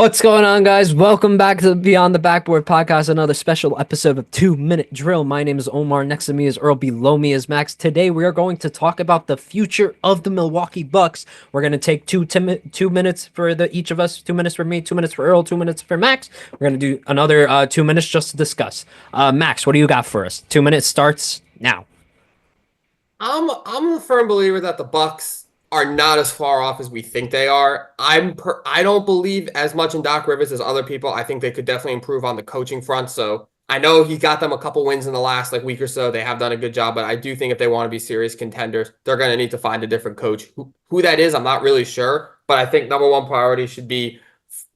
What's going on, guys? Welcome back to the Beyond the Backboard podcast, another special episode of 2 Minute Drill. My name is Omar. Next to me is Earl. Below me is Max. Today, we are going to talk about the future of the Milwaukee Bucks. We're going to take 2 minutes for each of us. 2 minutes for me, 2 minutes for Earl, 2 minutes for Max. We're going to do another 2 minutes just to discuss. Max, what do you got for us? 2 minutes starts now. I'm a firm believer that the Bucks are not as far off as we think they are. I don't believe as much in Doc Rivers as other people. I think they could definitely improve on the coaching front. So I know he got them a couple wins in the last week or so. They have done a good job, but I do think if they want to be serious contenders, they're going to need to find a different coach. Who that is, I'm not really sure, but I think number one priority should be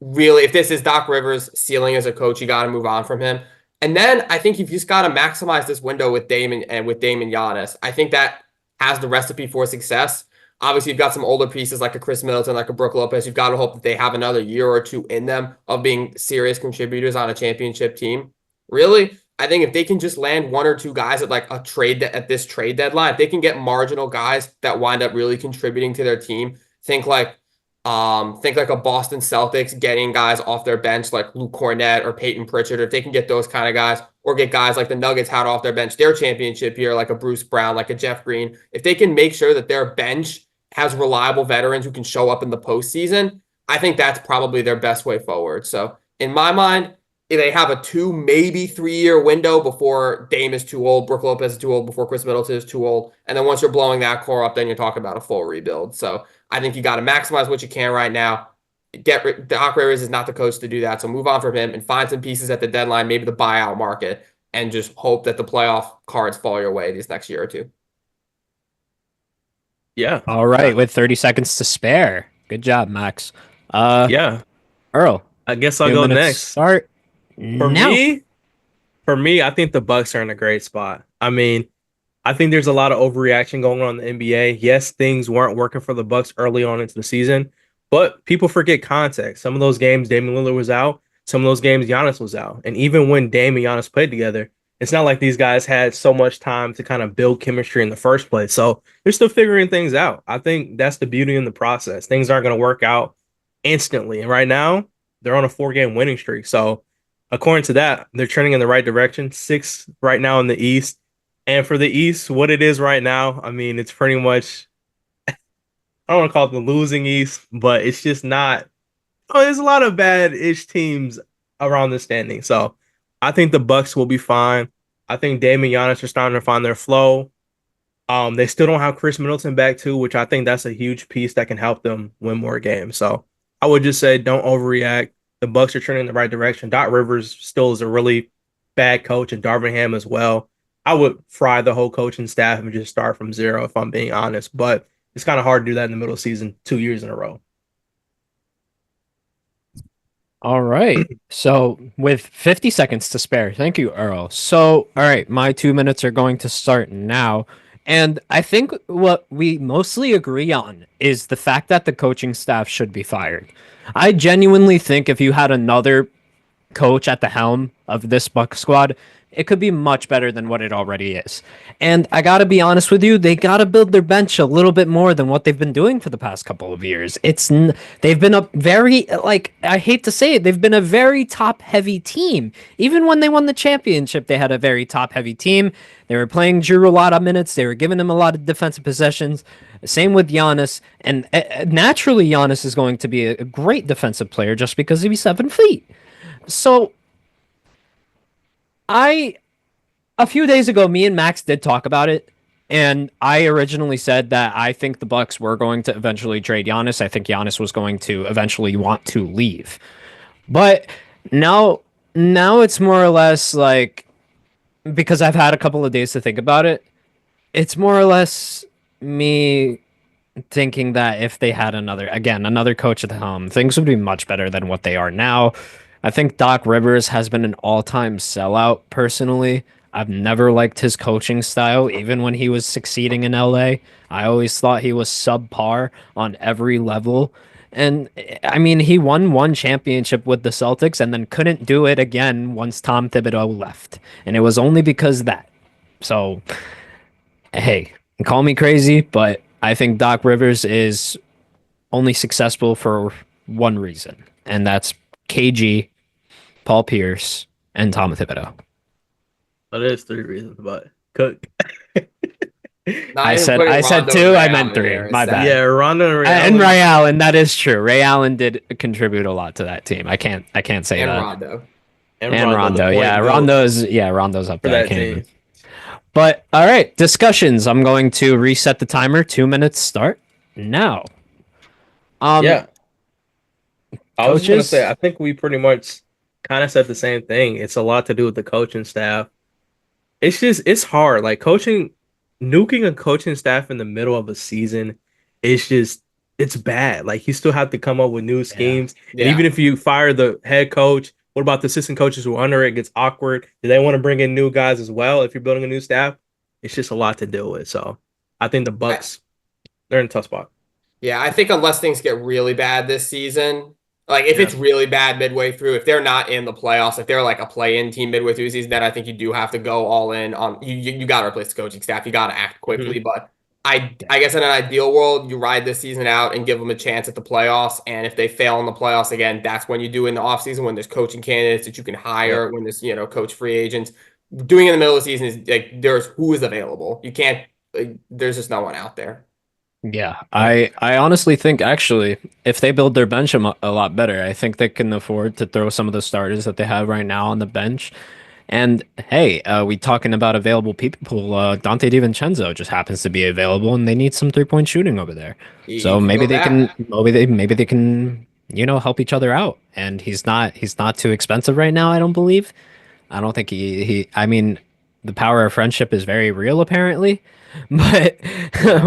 really, if this is Doc Rivers' ceiling as a coach, you got to move on from him. And then I think you've just got to maximize this window with Damon and with Dame and Giannis. I think that has the recipe for success. Obviously, you've got some older pieces like a Chris Middleton, like a Brook Lopez. You've got to hope that they have another year or two in them of being serious contributors on a championship team. Really, I think if they can just land one or two guys at at this trade deadline, if they can get marginal guys that wind up really contributing to their team, think like a Boston Celtics getting guys off their bench like Luke Cornett or Peyton Pritchard, or if they can get those kind of guys, or get guys like the Nuggets had off their bench their championship year, like a Bruce Brown, like a Jeff Green. If they can make sure that their bench has reliable veterans who can show up in the postseason, I think that's probably their best way forward. So in my mind, if they have a 2, maybe 3 year window before Dame is too old, Brook Lopez is too old, before Chris Middleton is too old. And then once you're blowing that core up, then you're talking about a full rebuild. So I think you got to maximize what you can right now. Doc Rivers is not the coach to do that. So move on from him and find some pieces at the deadline, maybe the buyout market, and just hope that the playoff cards fall your way this next year or two. Yeah. All right, with 30 seconds to spare. Good job, Max. Uh, Yeah. Earl, I guess I'll two go minutes next. start For now. me, for me, I think the Bucks are in a great spot. I mean, I think there's a lot of overreaction going on in the NBA. Yes, things weren't working for the Bucks early on into the season, but people forget context. Some of those games, Damian Lillard was out. Some of those games, Giannis was out. And even when Dame and Giannis played together, it's not like these guys had so much time to kind of build chemistry in the first place. So they're still figuring things out. I think that's the beauty in the process. Things aren't going to work out instantly. And right now, they're on a 4-game winning streak. So according to that, they're trending in the right direction. 6 right now in the East. And for the East, what it is right now, I mean, it's pretty much, I don't want to call it the losing East, but it's just not. Oh, there's a lot of bad-ish teams around the standing. So I think the Bucks will be fine. I think Dame and Giannis are starting to find their flow. They still don't have Chris Middleton back too, which I think that's a huge piece that can help them win more games. So I would just say don't overreact. The Bucks are trending in the right direction. Doc Rivers still is a really bad coach, and Darvin Ham as well. I would fry the whole coaching staff and just start from zero if I'm being honest. But it's kind of hard to do that in the middle of the season 2 years in a row. All right. So with 50 seconds to spare, thank you, Earl. So, all right, my 2 minutes are going to start now. And I think what we mostly agree on is the fact that the coaching staff should be fired. I genuinely think if you had another coach at the helm of this Buck squad, it could be much better than what it already is. And I got to be honest with you, they got to build their bench a little bit more than what they've been doing for the past couple of years. They've been a very, like, I hate to say it, they've been a very top heavy team. Even when they won the championship, they had a very top heavy team. They were playing Drew a lot of minutes. They were giving him a lot of defensive possessions. Same with Giannis. And naturally, Giannis is going to be a great defensive player just because he's 7 feet. So a few days ago, me and Max did talk about it, and I originally said that I think the Bucks were going to eventually trade Giannis. I think Giannis was going to eventually want to leave. But now it's more or less like, because I've had a couple of days to think about it, it's more or less me thinking that if they had another coach at the helm, things would be much better than what they are now. I think Doc Rivers has been an all-time sellout, personally. I've never liked his coaching style, even when he was succeeding in LA. I always thought he was subpar on every level. And I mean, he won one championship with the Celtics and then couldn't do it again once Tom Thibodeau left. And it was only because of that. So, hey, call me crazy, but I think Doc Rivers is only successful for one reason, and that's KG, Paul Pierce, and Tom Thibodeau. That is 3 reasons, but Cook. Not even putting I said Rondo and 2, Ray I Allen meant in 3. there My instead. bad. Yeah, Rondo and Ray And Allen. Ray Allen, that is true. Ray Allen did contribute a lot to that team. I can't say And that. Rondo. And And Rondo, the Rondo, point yeah, goat Rondo's up for there. I that can't team. even. But all right, discussions. I'm going to reset the timer. 2 minutes start now. Yeah. I was just gonna Coaches. say, I think we pretty much kind of said the same thing. It's a lot to do with the coaching staff. It's hard. Like nuking a coaching staff in the middle of a season, it's bad. Like you still have to come up with new schemes. And Yeah. even if you fire the head coach, what about the assistant coaches who are under it? It gets awkward. Do they want to bring in new guys as well if you're building a new staff? It's just a lot to deal with. So I think the Bucks, they're in a tough spot. Yeah, I think unless things get really bad this season, like if Yeah. it's really bad midway through, if they're not in the playoffs, if they're like a play-in team midway through the season, then I think you do have to go all in on you got to replace the coaching staff. You got to act quickly. But I guess in an ideal world, you ride this season out and give them a chance at the playoffs. And if they fail in the playoffs again, that's when you do in the offseason when there's coaching candidates that you can hire, when there's coach free agents. Doing it in the middle of the season is like there's who is available. You can't. There's just no one out there. Yeah, I honestly think actually if they build their bench a lot better, I think they can afford to throw some of the starters that they have right now on the bench. And hey, we talking about available people. Dante DiVincenzo just happens to be available, and they need some 3-point shooting over there. So maybe they can, maybe they can, help each other out. And he's not too expensive right now. I don't believe. I don't think I mean, the power of friendship is very real apparently. But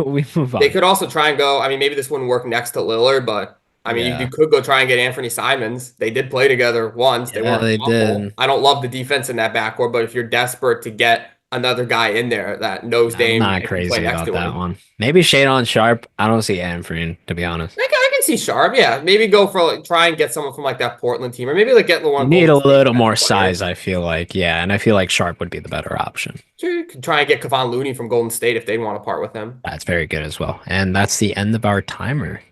we move on. They could also try and go. I mean, maybe this wouldn't work next to Lillard, but I mean, you could go try and get Anthony Simons. They did play together once. They weren't awful. Did. I don't love the defense in that backcourt, but if you're desperate to get another guy in there that knows Dame, I'm not crazy about that one. Maybe Shadon Sharp. I don't see Anthony, to be honest. I can see Sharp. Yeah, maybe go for try and get someone from like that Portland team, or maybe like get the one. Need a little more size, I feel like. Yeah, and I feel like Sharp would be the better option. Sure, you could try and get Kevon Looney from Golden State if they want to part with him. That's very good as well. And that's the end of our timer.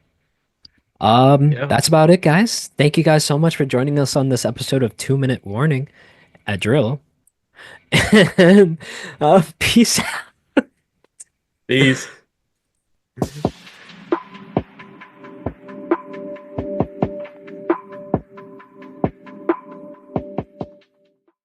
That's about it, guys. Thank you guys so much for joining us on this episode of 2 Minute Warning at Drill. And peace out. Peace.